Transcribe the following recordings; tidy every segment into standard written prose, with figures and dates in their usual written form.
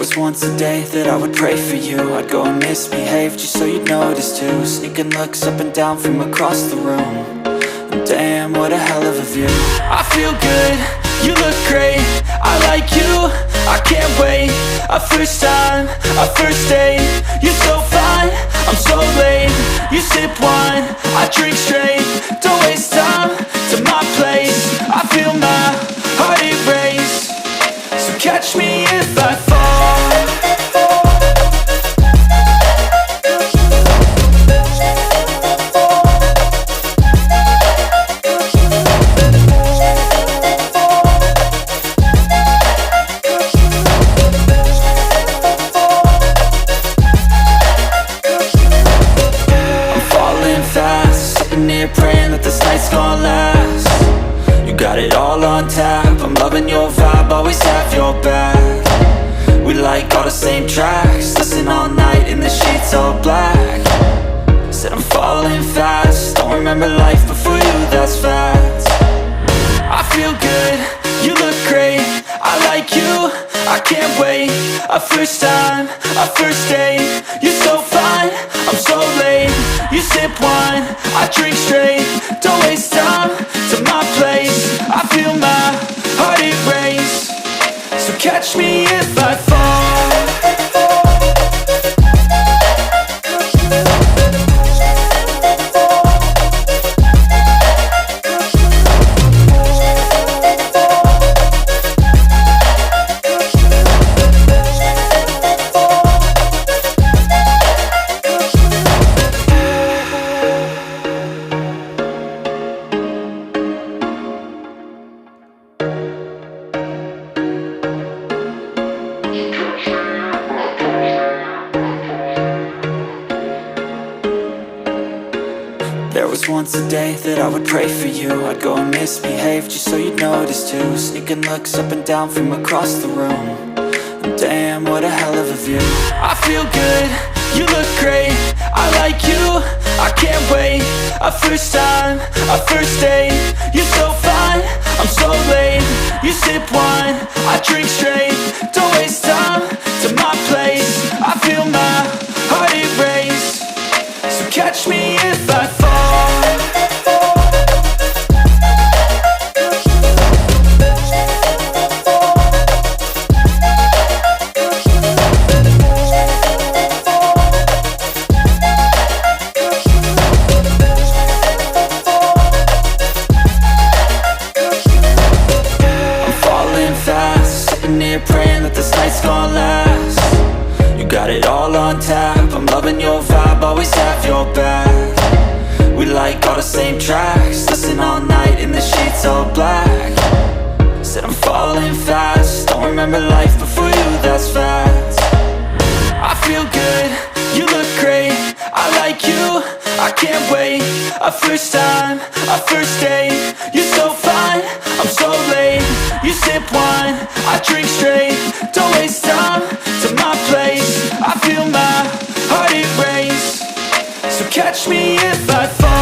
was once a day that I would pray for you. I'd go and misbehave just so you'd notice too. Sneaking looks up and down from across the room. And damn, what a hell of a view. I feel good, you look great, I like you, I can't wait. A first time, a first date, you're so fine, I'm so late. You sip wine, I drink straight, don't waste time to my place. I feel my heart erase, so catch me if I fall. Praying that this night's gonna last. You got it all on tap, I'm loving your vibe, always have your back. We like all the same tracks, listen all night in the sheets all black. Said I'm falling fast, don't remember life before you, that's fact. I feel good, you look great, I like you, I can't wait. A first time, a first date, you're so fine, I'm so late. You sip wine, I drink straight, don't waste time to my place. I feel my heart erase, so catch me if I fall. There was once a day that I would pray for you. I'd go and misbehave just so you'd notice too. Sneaking looks up and down from across the room. And damn, what a hell of a view. I feel good, you look great, I like you, I can't wait. A first time, a first date, you're so fine, I'm so late. You sip wine, I drink straight, don't waste time to my place. I feel my heart erase, so catch me if I fall. Praying that this night's gonna last. You got it all on tap, I'm loving your vibe, always have your back. We like all the same tracks, listen all night in the sheets all black. Said I'm falling fast, don't remember life before you, that's fact. I feel good, you look great, I like you, I can't wait. A first time, a first date, you're so fine, I'm so late. You sip wine, I drink straight, don't waste time to my place. I feel my heart erase, so catch me if I fall.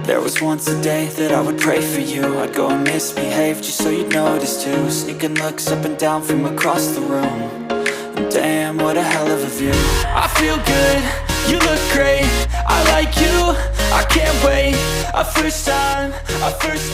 There was once a day that I would pray for you. I'd go and misbehave just so you'd notice too. Sneaking looks up and down from across the room. And damn, what a hell of a view. I feel good, you look great, I like you, I can't wait. A first time, a first